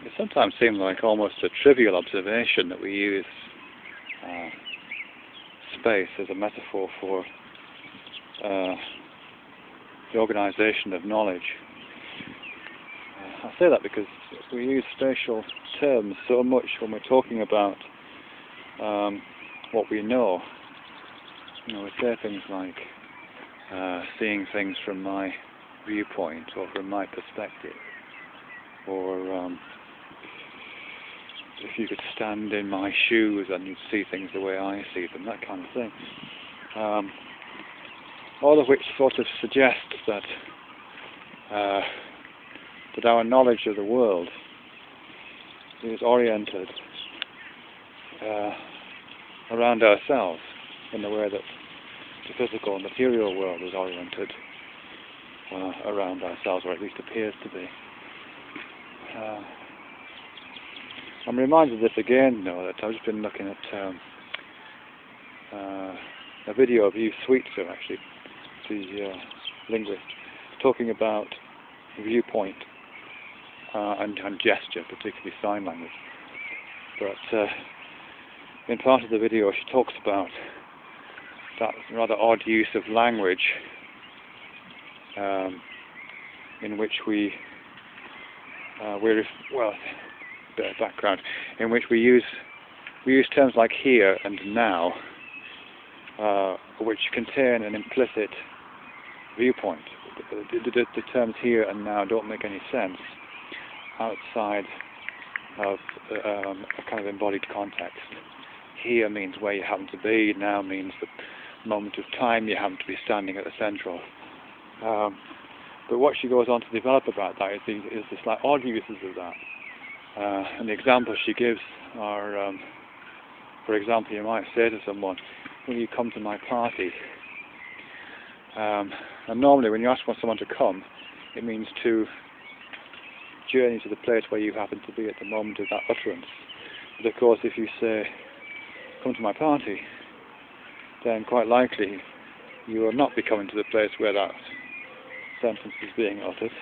It sometimes seems like almost a trivial observation that we use space as a metaphor for the organisation of knowledge. I say that because we use spatial terms so much when we're talking about what we know. You know, we say things like seeing things from my viewpoint or from my perspective, or if you could stand in my shoes and you'd see things the way I see them, that kind of thing. All of which sort of suggests that that our knowledge of the world is oriented around ourselves in the way that the physical and material world is oriented around ourselves, or at least appears to be. I'm reminded of this again, though, that I've just been looking at a video of Sweetser, actually, the linguist, talking about viewpoint and gesture, particularly sign language. But in part of the video she talks about that rather odd use of language in which we bit of background, in which we use terms like here and now, which contain an implicit viewpoint. The terms here and now don't make any sense outside of a kind of embodied context. Here means where you happen to be, now means the moment of time you happen to be standing at the central. But what she goes on to develop about that is the slight odd uses of that. And the examples she gives are, for example, you might say to someone, will you come to my party? And normally when you ask for someone to come, it means to journey to the place where you happen to be at the moment of that utterance. But of course, if you say, come to my party, then quite likely you will not be coming to the place where that sentence is being uttered.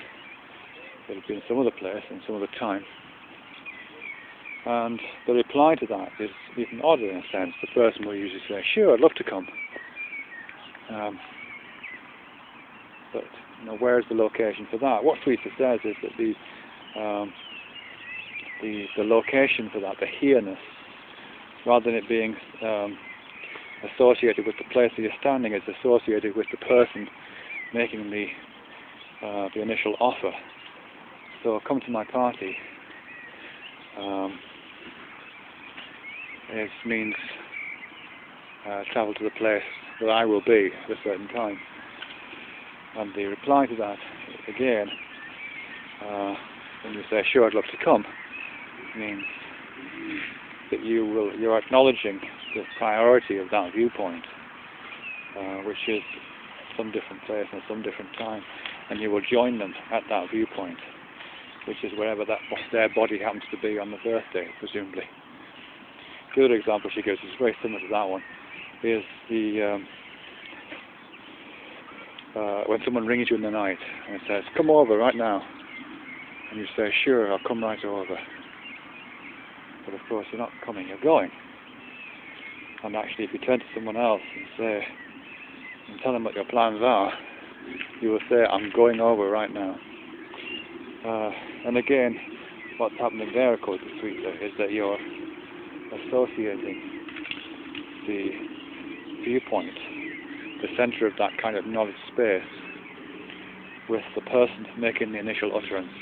It will be in some other place, in some other time. And the reply to that is even odd in a sense. The person will usually say, sure, I'd love to come. But you know, where is the location for that? What Sweetser says is that the location for that, the here-ness, rather than it being associated with the place that you're standing, is associated with the person making the initial offer. So, come to my party. It means travel to the place that I will be at a certain time. And the reply to that, again, when you say, sure, I'd love to come, means that you're acknowledging the priority of that viewpoint, which is some different place and some different time, and you will join them at that viewpoint, which is wherever their body happens to be on the birthday, presumably. The other example she gives is very similar to that one, is when someone rings you in the night and says, come over right now, and you say, sure, I'll come right over. But of course you're not coming, you're going. And actually if you turn to someone else and say, and tell them what your plans are, you will say, I'm going over right now. And again, what's happening there, according to Sweetser, is that you're associating the viewpoint, the centre of that kind of knowledge space, with the person making the initial utterance,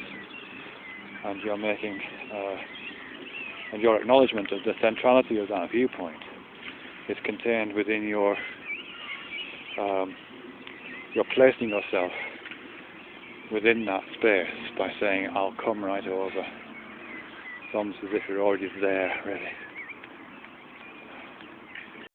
and you're making and your acknowledgement of the centrality of that viewpoint is contained within your placing yourself within that space by saying, I'll come right over. It's almost as if you're already there, really.